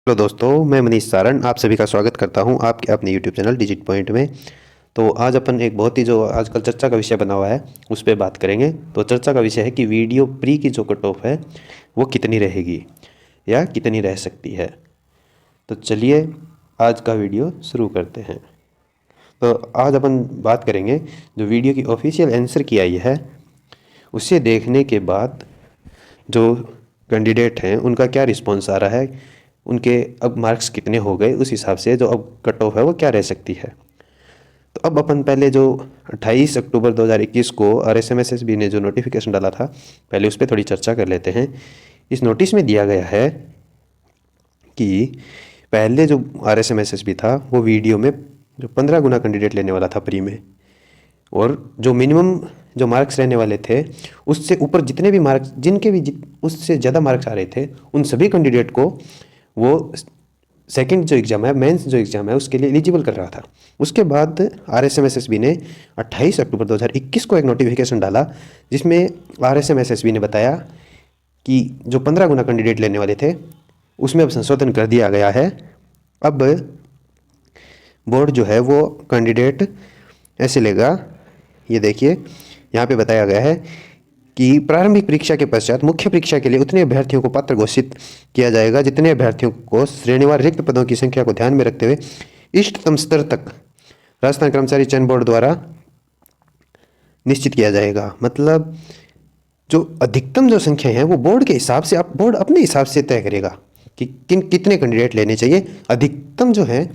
Hello दोस्तों, मैं मनीष सारण आप सभी का स्वागत करता हूं आपके अपने यूट्यूब चैनल डिजिट पॉइंट में। तो आज अपन एक बहुत ही जो आजकल चर्चा का विषय बना हुआ है उस पर बात करेंगे। तो चर्चा का विषय है कि वीडियो प्री की जो कट ऑफ है वो कितनी रहेगी या कितनी रह सकती है। तो चलिए आज का वीडियो शुरू करते हैं। तो आज अपन बात करेंगे जो वीडियो की ऑफिशियल आंसर की आई है उसे देखने के बाद जो कैंडिडेट हैं उनका क्या रिस्पॉन्स आ रहा है, उनके अब मार्क्स कितने हो गए, उस हिसाब से जो अब कट ऑफ है वो क्या रह सकती है। तो अब अपन पहले जो 28 अक्टूबर 2021 को आरएसएमएसएसबी ने जो नोटिफिकेशन डाला था पहले उस पर थोड़ी चर्चा कर लेते हैं। इस नोटिस में दिया गया है कि पहले जो आरएसएमएसएसबी था वो वीडियो में जो 15 गुना कैंडिडेट लेने वाला था प्री में, और जो मिनिमम जो मार्क्स रहने वाले थे उससे ऊपर जितने भी मार्क्स जिनके भी उससे ज़्यादा मार्क्स आ रहे थे उन सभी कैंडिडेट को वो सेकंड जो एग्ज़ाम है, मेंस जो एग्ज़ाम है, उसके लिए एलिजिबल कर रहा था। उसके बाद आरएसएमएसएसबी ने 28 अक्टूबर 2021 को एक नोटिफिकेशन डाला जिसमें आरएसएमएसएसबी ने बताया कि जो 15 गुना कैंडिडेट लेने वाले थे उसमें अब संशोधन कर दिया गया है। अब बोर्ड जो है वो कैंडिडेट ऐसे लेगा, ये देखिए यहाँ पे बताया गया है कि प्रारंभिक परीक्षा के पश्चात मुख्य परीक्षा के लिए उतने अभ्यर्थियों को पात्र घोषित किया जाएगा जितने अभ्यर्थियों को श्रेणीवार रिक्त पदों की संख्या को ध्यान में रखते हुए इष्टतम स्तर तक राजस्थान कर्मचारी चयन बोर्ड द्वारा निश्चित किया जाएगा। मतलब जो अधिकतम जो संख्या है वो बोर्ड के हिसाब से बोर्ड अपने हिसाब से तय करेगा कि कितने कैंडिडेट लेने चाहिए। अधिकतम जो है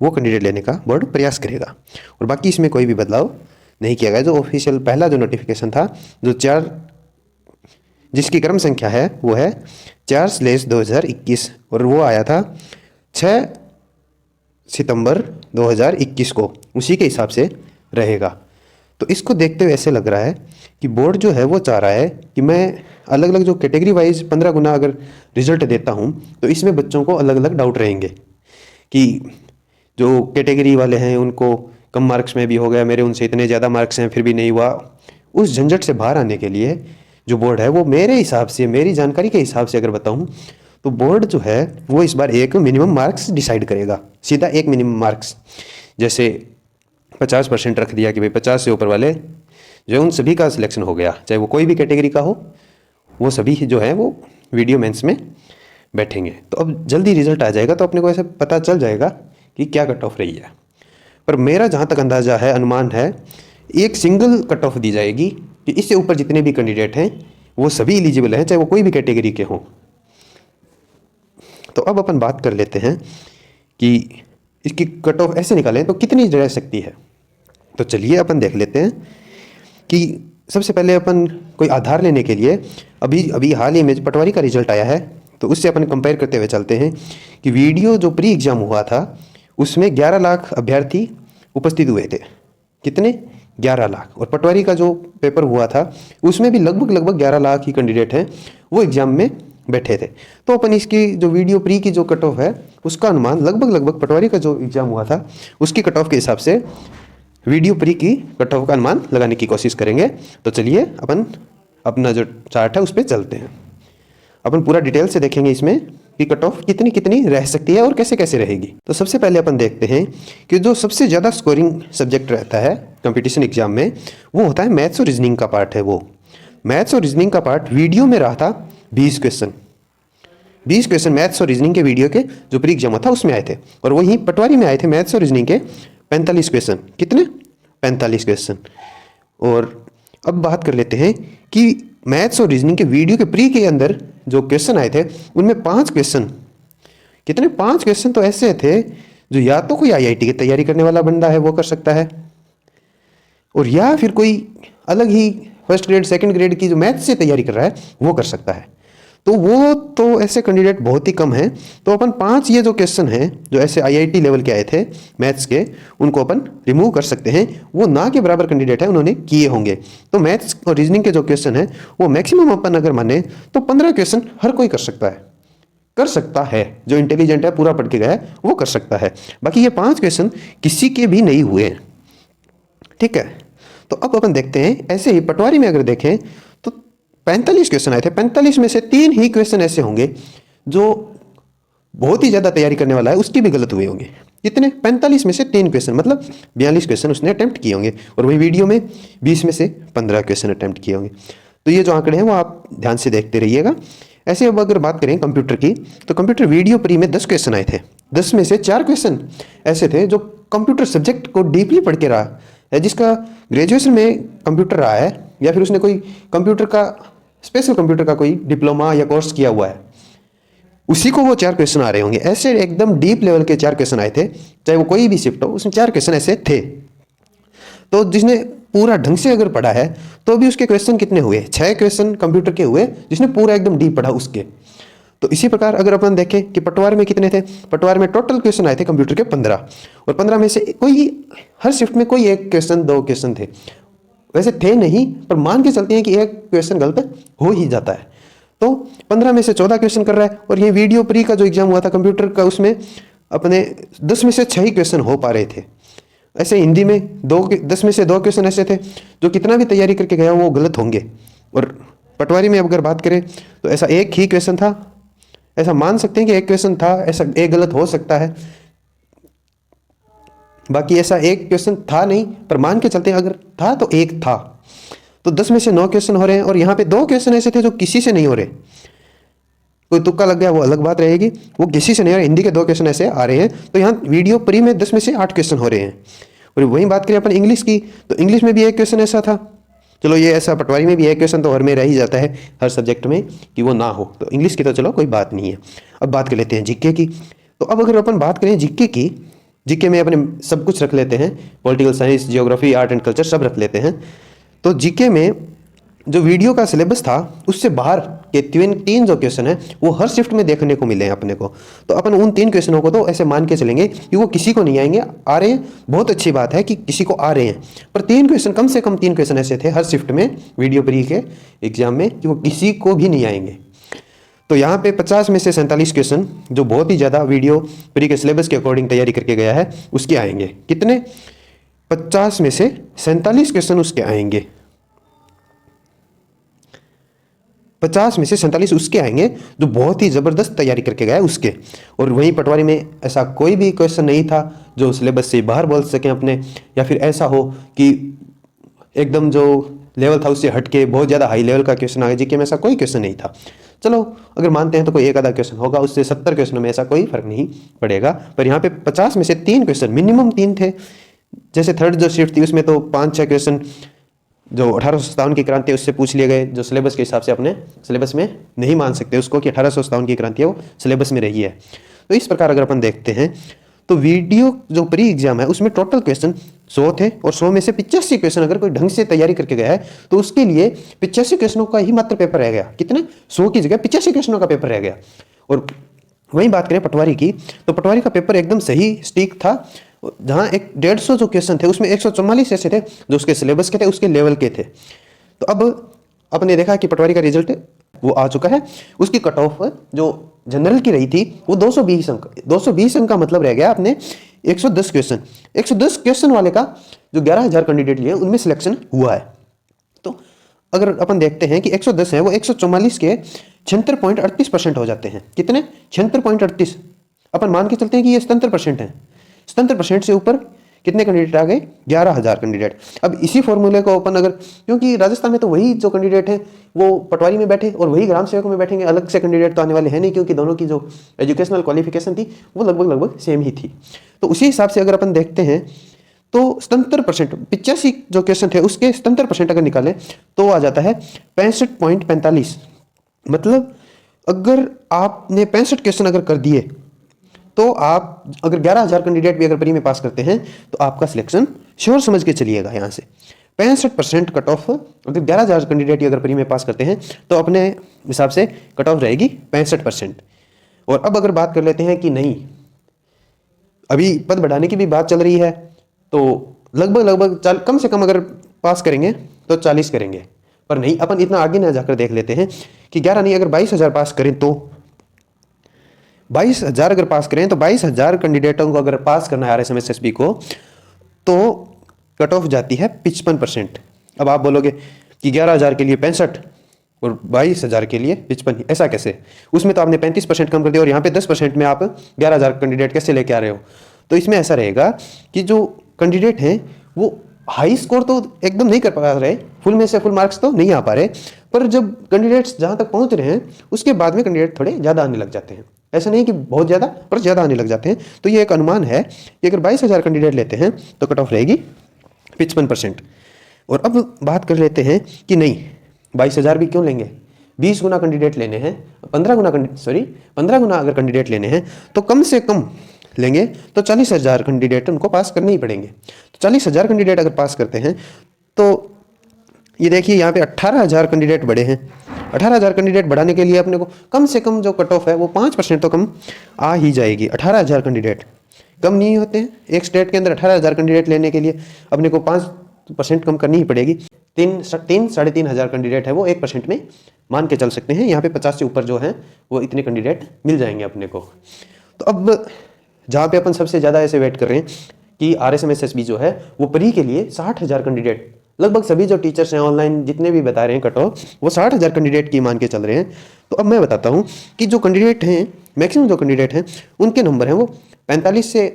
वो कैंडिडेट लेने का बोर्ड प्रयास करेगा और बाकी इसमें कोई भी बदलाव नहीं किया गया। जो ऑफिशियल पहला जो नोटिफिकेशन था जो 4 जिसकी क्रम संख्या है वो है 4/2021 और वो आया था 6 सितंबर 2021 को, उसी के हिसाब से रहेगा। तो इसको देखते हुए ऐसे लग रहा है कि बोर्ड जो है वो चाह रहा है कि मैं अलग अलग जो कैटेगरी वाइज 15 गुना अगर रिजल्ट देता हूँ तो इसमें बच्चों को अलग अलग डाउट रहेंगे कि जो कैटेगरी वाले हैं उनको कम मार्क्स में भी हो गया, मेरे उनसे इतने ज़्यादा मार्क्स हैं फिर भी नहीं हुआ। उस झंझट से बाहर आने के लिए जो बोर्ड है वो मेरे हिसाब से, मेरी जानकारी के हिसाब से अगर बताऊं तो बोर्ड जो है वो इस बार एक मिनिमम मार्क्स डिसाइड करेगा, सीधा एक मिनिमम मार्क्स। जैसे 50% रख दिया कि भाई 50 से ऊपर वाले जो उन सभी का सिलेक्शन हो गया, चाहे वो कोई भी कैटेगरी का हो, वो सभी जो है वो वीडियो मेंस में बैठेंगे। तो अब जल्दी रिजल्ट आ जाएगा तो अपने को ऐसे पता चल जाएगा कि क्या कट ऑफ रही है। पर मेरा जहाँ तक अंदाज़ा है, अनुमान है, एक सिंगल कट ऑफ दी जाएगी कि इससे ऊपर जितने भी कैंडिडेट हैं वो सभी एलिजिबल हैं, चाहे वो कोई भी कैटेगरी के हों। तो अब अपन बात कर लेते हैं कि इसकी कट ऑफ ऐसे निकालें तो कितनी रह सकती है। तो चलिए अपन देख लेते हैं कि सबसे पहले अपन कोई आधार लेने के लिए अभी अभी हाल ही में पटवारी का रिजल्ट आया है तो उससे अपन कंपेयर करते हुए चलते हैं कि वीडियो जो प्री एग्ज़ाम हुआ था उसमें 11 लाख अभ्यर्थी उपस्थित हुए थे। कितने? 11 लाख। और पटवारी का जो पेपर हुआ था उसमें भी लगभग 11 लाख ही कैंडिडेट हैं वो एग्ज़ाम में बैठे थे। तो अपन इसकी जो वीडियो प्री की जो कट ऑफ है उसका अनुमान लगभग पटवारी का जो एग्ज़ाम हुआ था उसकी कट ऑफ के हिसाब से वीडियो प्री की कट ऑफ का अनुमान लगाने की कोशिश करेंगे। तो चलिए अपन अपना जो चार्ट है उस पर चलते हैं। अपन पूरा डिटेल से देखेंगे इसमें कि कट ऑफ कितनी कितनी रह सकती है और कैसे कैसे रहेगी। तो सबसे पहले अपन देखते हैं कि जो सबसे ज़्यादा स्कोरिंग सब्जेक्ट रहता है कंपटीशन एग्जाम में वो होता है मैथ्स और रीजनिंग का पार्ट है। वो मैथ्स और रीजनिंग का पार्ट वीडियो में रहा था 20 क्वेश्चन। 20 क्वेश्चन मैथ्स और रीजनिंग के वीडियो के जो प्री एग्जाम था उसमें आए थे, और वहीं पटवारी में आए थे मैथ्स और रीजनिंग के 45 क्वेश्चन। कितने? 45 क्वेश्चन। और अब बात कर लेते हैं कि मैथ्स और रीजनिंग के वीडियो के प्री के अंदर जो क्वेश्चन आए थे उनमें 5 क्वेश्चन, कितने? 5 क्वेश्चन तो ऐसे थे जो या तो कोई आईआईटी की तैयारी करने वाला बंदा है वो कर सकता है, और या फिर कोई अलग ही फर्स्ट ग्रेड सेकंड ग्रेड की जो मैथ्स से तैयारी कर रहा है वो कर सकता है। तो वो तो ऐसे कैंडिडेट बहुत ही कम हैं। तो अपन 5 ये जो क्वेश्चन हैं जो ऐसे आईआईटी लेवल के आए थे मैथ्स के उनको अपन रिमूव कर सकते हैं। वो ना के बराबर कैंडिडेट है, उन्होंने किए होंगे। तो मैथ्स और रीजनिंग के जो क्वेश्चन है वो मैक्सिमम अपन अगर माने तो 15 क्वेश्चन हर कोई कर सकता है जो इंटेलिजेंट है, पूरा पढ़ के गया है वो कर सकता है। बाकी ये 5 क्वेश्चन किसी के भी नहीं हुए। ठीक है, तो अब अपन देखते हैं ऐसे ही पटवारी में अगर देखें तो 45 क्वेश्चन आए थे। 45 में से 3 ही क्वेश्चन ऐसे होंगे जो बहुत ही ज़्यादा तैयारी करने वाला है उसके भी गलत हुए होंगे। कितने? 45 में से 3 क्वेश्चन, मतलब 42 क्वेश्चन उसने अटैम्प्ट किए होंगे, और वही वीडियो में 20 में से 15 क्वेश्चन अटैम्प्ट किए होंगे। तो ये जो आंकड़े हैं वो आप ध्यान से देखते रहिएगा। ऐसे अब अगर बात करें कंप्यूटर की, तो कंप्यूटर वीडियो प्री में 10 क्वेश्चन आए थे। 10 में से 4 क्वेश्चन ऐसे थे जो कंप्यूटर सब्जेक्ट को डीपली पढ़ के रहा है, जिसका ग्रेजुएशन में कंप्यूटर रहा है, या फिर उसने कोई कंप्यूटर का स्पेशल कंप्यूटर का कोई डिप्लोमा या कोर्स किया हुआ है, उसी को वो 4 क्वेश्चन आ रहे होंगे। ऐसे एकदम डीप लेवल के 4 क्वेश्चन आए थे, चाहे वो कोई भी शिफ्ट हो, उसमें 4 क्वेश्चन ऐसे थे। तो जिसने पूरा ढंग से अगर पढ़ा है तो भी उसके क्वेश्चन कितने हुए? 6 क्वेश्चन कंप्यूटर के हुए, जिसने पूरा एकदम डीप पढ़ा उसके। तो इसी प्रकार अगर अपन देखें कि पटवार में कितने थे, पटवार में टोटल क्वेश्चन आए थे कंप्यूटर के 15, और 15 में से कोई हर शिफ्ट में कोई 1 क्वेश्चन 2 क्वेश्चन थे, वैसे थे नहीं, पर मान के चलते हैं कि 1 क्वेश्चन गलत हो ही जाता है। तो 15 में से 14 क्वेश्चन कर रहा है, और ये वीडियो प्री का जो एग्जाम हुआ था कंप्यूटर का, उसमें अपने 10 में से 6 ही क्वेश्चन हो पा रहे थे। ऐसे हिंदी में 10 में से 2 क्वेश्चन ऐसे थे जो कितना भी तैयारी करके गया वो गलत होंगे। और पटवारी में अगर बात करें तो ऐसा 1 ही क्वेश्चन था, ऐसा मान सकते हैं कि 1 क्वेश्चन था, ऐसा 1 गलत हो सकता है, बाकी ऐसा 1 क्वेश्चन था नहीं, पर मान के चलते हैं अगर था तो 1 था। तो 10 में से 9 क्वेश्चन हो रहे हैं, और यहाँ पे 2 क्वेश्चन ऐसे थे जो किसी से नहीं हो रहे। कोई तुक्का लग गया वो अलग बात रहेगी, वो किसी से नहीं हो रहे। हिंदी के 2 क्वेश्चन ऐसे आ रहे हैं, तो यहाँ वीडियो प्री में 10 में से 8 क्वेश्चन हो रहे हैं। और वहीं बात करें अपन इंग्लिश की, तो इंग्लिश में भी 1 क्वेश्चन ऐसा था। चलो ये ऐसा पटवारी में भी 1 क्वेश्चन तो हर में रह ही जाता है हर सब्जेक्ट में कि वो ना हो, तो इंग्लिश की तो चलो कोई बात नहीं है। अब बात कर लेते हैं जीके की। तो अब अगर अपन बात करें जीके की, जीके में अपने सब कुछ रख लेते हैं, political science, geography, art and culture सब रख लेते हैं। तो जीके में जो वीडियो का सिलेबस था उससे बाहर के 3 जो क्वेश्चन है वो हर शिफ्ट में देखने को मिले हैं अपने को। तो अपन उन 3 क्वेश्चनों को तो ऐसे मान के चलेंगे कि वो किसी को नहीं आएंगे। आ रहे हैं, बहुत अच्छी बात है कि किसी को आ रहे हैं, पर 3 क्वेश्चन, कम से कम 3 क्वेश्चन ऐसे थे हर शिफ्ट में वीडियो प्री के एग्जाम में कि वो किसी को भी नहीं आएंगे। तो यहाँ पे 50 में से 47 क्वेश्चन जो बहुत ही ज़्यादा वीडियो प्री के सिलेबस के अकॉर्डिंग तैयारी करके गया है उसके आएंगे। कितने? 50 में से 47 क्वेश्चन उसके आएंगे। 50 में से 47 उसके आएंगे जो बहुत ही ज़बरदस्त तैयारी करके गया है उसके। और वहीं पटवारी में ऐसा कोई भी क्वेश्चन नहीं था जो सिलेबस से बाहर बोल सकें अपने, या फिर ऐसा हो कि एकदम जो लेवल था उससे हट के बहुत ज़्यादा हाई लेवल का क्वेश्चन आ गया। जीके में ऐसा कोई क्वेश्चन नहीं था। चलो अगर मानते हैं तो कोई एक आधा क्वेश्चन होगा, उससे 70 क्वेश्चनों में ऐसा कोई फर्क नहीं पड़ेगा। पर यहाँ पे 50 में से 3 क्वेश्चन, मिनिमम 3 थे। जैसे थर्ड जो शिफ्ट थी उसमें तो 5-6 क्वेश्चन जो 1857 की क्रांति है उससे पूछ लिए गए, जो सिलेबस के हिसाब से अपने सिलेबस में नहीं मान सकते उसको कि 1857 की क्रांति है वो सिलेबस में रही है। तो इस प्रकार अगर अपन देखते हैं तो वीडियो जो प्री एग्जाम है उसमें टोटल क्वेश्चन 100 थे, और 100 में से 85 क्वेश्चन अगर कोई ढंग से तैयारी करके गया है तो उसके लिए 85 क्वेश्चनों का ही मात्र पेपर रह गया। कितने? 100 की जगह 85 क्वेश्चनों का पेपर रह गया। और वहीं बात करें पटवारी की, तो पटवारी का पेपर एकदम सही स्टिक था, जहाँ 150 जो क्वेश्चन थे उसमें 144 ऐसे थे जो उसके सिलेबस के थे, उसके लेवल के थे। तो अब आपने देखा कि पटवारी का रिजल्ट वो आ चुका है। उसकी कट ऑफ जो जनरल की रही थी वो 220 अंक। 220 अंक का मतलब रह गया अपने 110 क्वेश्चन। 110 क्वेश्चन वाले का जो 11,000 कैंडिडेट लिए उनमें सिलेक्शन हुआ है। तो अगर अपन देखते हैं कि 110 है वो 144 के 76.38% हो जाते हैं। कितने? 76.38। अपन मान के चलते हैं कि ये 77% है। 77% से ऊपर कितने कैंडिडेट आ गए? 11,000 कैंडिडेट। अब इसी फॉर्मूले को अपन अगर, क्योंकि राजस्थान में तो वही जो कैंडिडेट हैं वो पटवारी में बैठे और वही ग्राम सेवकों में बैठेंगे, अलग से कैंडिडेट तो आने वाले हैं नहीं, क्योंकि दोनों की जो एजुकेशनल क्वालिफिकेशन थी वो लगभग सेम ही थी। तो उसी हिसाब से अगर अपन देखते हैं तो 77%, 85 जो क्वेश्चन थे उसके 77% अगर निकालें तो आ जाता है 65.45। मतलब अगर आपने 65 क्वेश्चन अगर कर दिए तो आप अगर 11,000 कैंडिडेट भी अगर प्री में पास करते हैं तो आपका सिलेक्शन श्योर समझ के चलिएगा। यहाँ से 65% कट ऑफ, अगर 11,000 कैंडिडेट अगर प्री में पास करते हैं तो अपने हिसाब से कट ऑफ रहेगी 65%। और अब अगर बात कर लेते हैं कि नहीं, अभी पद बढ़ाने की भी बात चल रही है, तो लगभग कम से कम अगर पास करेंगे तो 40 करेंगे, पर नहीं, अपन इतना आगे ना जाकर देख लेते हैं कि 11 नहीं अगर 22,000 पास करें तो 22,000 अगर पास करें तो 22,000 कैंडिडेटों को अगर पास करना है RSMSSB को तो कट ऑफ जाती है 55%। अब आप बोलोगे कि 11,000 के लिए 65, और 22,000 के लिए 55, ऐसा कैसे? उसमें तो आपने 35% कम कर दिया और यहाँ पे 10% में आप 11,000 कैंडिडेट कैसे लेके आ रहे हो? तो इसमें ऐसा रहेगा कि जो कैंडिडेट हैं वो हाई स्कोर तो एकदम नहीं कर पा रहे, फुल में से फुल मार्क्स तो नहीं आ पा रहे, पर जब कैंडिडेट्स जहाँ तक पहुँच रहे हैं उसके बाद में कैंडिडेट थोड़े ज़्यादा आने लग जाते हैं। ऐसा नहीं कि बहुत ज़्यादा, पर ज़्यादा आने लग जाते हैं। तो ये एक अनुमान है कि अगर 22,000 कैंडिडेट लेते हैं तो कट ऑफ रहेगी 55%। और अब बात कर लेते हैं कि नहीं 22,000 भी क्यों लेंगे, 20 गुना कैंडिडेट लेने हैं, 15 गुना अगर कैंडिडेट लेने हैं तो कम से कम लेंगे तो 40,000 कैंडिडेट उनको पास करने ही पड़ेंगे। तो 40,000 कैंडिडेट अगर पास करते हैं तो ये देखिए यहाँ पे 18,000 कैंडिडेट बढ़े हैं। 18,000 कैंडिडेट बढ़ाने के लिए अपने को कम से कम जो कट ऑफ है वो 5% तो कम आ ही जाएगी। 18,000 कैंडिडेट कम नहीं होते हैं, एक स्टेट के अंदर 18,000 कैंडिडेट लेने के लिए अपने को 5% कम करनी ही पड़ेगी। 3-3,500 कैंडिडेट है वो 1% में मान के चल सकते हैं। यहाँ पे 50 से ऊपर जो है वो इतने कैंडिडेट मिल जाएंगे अपने को। तो अब जहाँ पे अपन सबसे ज़्यादा ऐसे वेट कर रहे हैं कि RSMSSB जो है वो प्री के लिए 60,000 कैंडिडेट, लगभग सभी जो टीचर्स हैं ऑनलाइन जितने भी बता रहे हैं कट ऑफ, वो 60,000 कैंडिडेट की मान के चल रहे हैं। तो अब मैं बताता हूँ कि जो कैंडिडेट हैं, मैक्सिमम जो कैंडिडेट हैं उनके नंबर हैं वो 45 से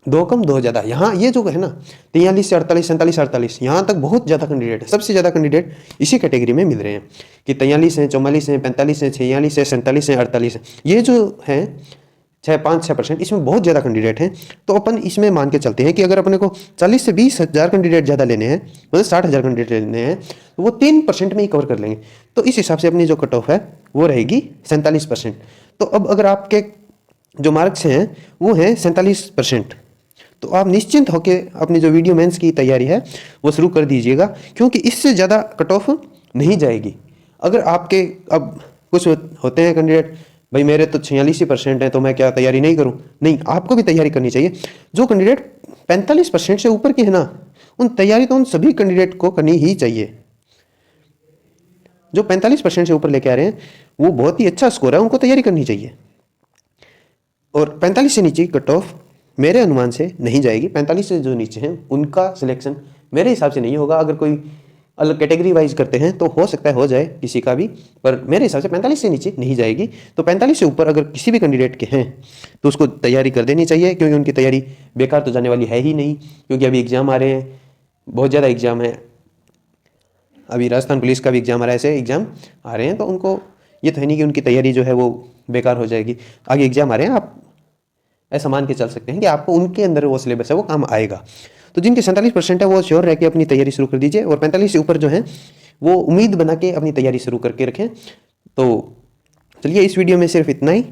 2 कम 2 ज़्यादा। यहाँ ये जो है ना 43 से 48, 47, 48, यहाँ तक बहुत ज़्यादा कैंडिडेट है। सबसे ज़्यादा कैंडिडेट इसी कैटेगरी में मिल रहे हैं कि 43 हैं, 44 हैं, 45 हैं, 46 हैं, 47 हैं, 48 हैं। ये जो हैं 5-6%, इसमें बहुत ज़्यादा कैंडिडेट हैं। तो अपन इसमें मान के चलते हैं कि अगर अपने को 40 से 20,000 कैंडिडेट ज़्यादा लेने हैं, मतलब 60,000 कैंडिडेट लेने हैं, तो वो 3% में ही कवर कर लेंगे। तो इस हिसाब से अपनी जो कट ऑफ है वो रहेगी 47%। तो अब अगर आपके जो मार्क्स हैं वो हैं 47%, तो आप निश्चिंत होकर अपनी जो वीडियो मेंस की तैयारी है वो शुरू कर दीजिएगा, क्योंकि इससे ज़्यादा कट ऑफ नहीं जाएगी। अगर आपके अब कुछ होते हैं कैंडिडेट, भाई मेरे तो 46% है तो मैं क्या तैयारी नहीं करूं? नहीं, आपको भी तैयारी करनी चाहिए। जो कैंडिडेट 45% से ऊपर के है ना, उन तैयारी तो उन सभी कैंडिडेट को करनी ही चाहिए। जो 45% से ऊपर लेके आ रहे हैं वो बहुत ही अच्छा स्कोर है, उनको तैयारी करनी चाहिए। और 45 से नीचे कट ऑफ मेरे अनुमान से नहीं जाएगी। 45 से जो नीचे हैं उनका सिलेक्शन मेरे हिसाब से नहीं होगा। अगर कोई अलग कैटेगरी वाइज करते हैं तो हो सकता है हो जाए किसी का भी, पर मेरे हिसाब से 45 से नीचे नहीं जाएगी। तो 45 से ऊपर अगर किसी भी कैंडिडेट के हैं तो उसको तैयारी कर देनी चाहिए, क्योंकि उनकी तैयारी बेकार तो जाने वाली है ही नहीं। क्योंकि अभी एग्ज़ाम आ रहे हैं, बहुत ज़्यादा एग्ज़ाम है, अभी राजस्थान पुलिस का भी एग्ज़ाम आ रहा है, ऐसे एग्ज़ाम आ रहे हैं। तो उनको ये तो है नहीं कि उनकी तैयारी जो है वो बेकार हो जाएगी। आगे एग्ज़ाम आ रहे हैं, आप ऐसा मान के चल सकते हैं कि आपको उनके अंदर वो सिलेबस है वो काम आएगा। तो जिनके 47% है वो श्योर रह के अपनी तैयारी शुरू कर दीजिए, और 45 से ऊपर जो है वो उम्मीद बना के अपनी तैयारी शुरू करके रखें। तो चलिए इस वीडियो में सिर्फ इतना ही,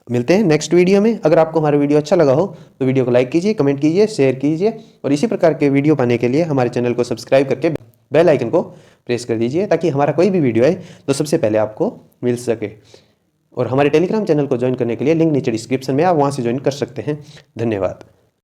मिलते हैं नेक्स्ट वीडियो में। अगर आपको हमारा वीडियो अच्छा लगा हो तो वीडियो को लाइक कीजिए, कमेंट कीजिए, शेयर कीजिए, और इसी प्रकार के वीडियो पाने के लिए हमारे चैनल को सब्सक्राइब करके बेल आइकन को प्रेस कर दीजिए, ताकि हमारा कोई भी वीडियो आए तो सबसे पहले आपको मिल सके। और हमारे टेलीग्राम चैनल को ज्वाइन करने के लिए लिंक नीचे डिस्क्रिप्शन में, आप वहाँ से ज्वाइन कर सकते हैं। धन्यवाद।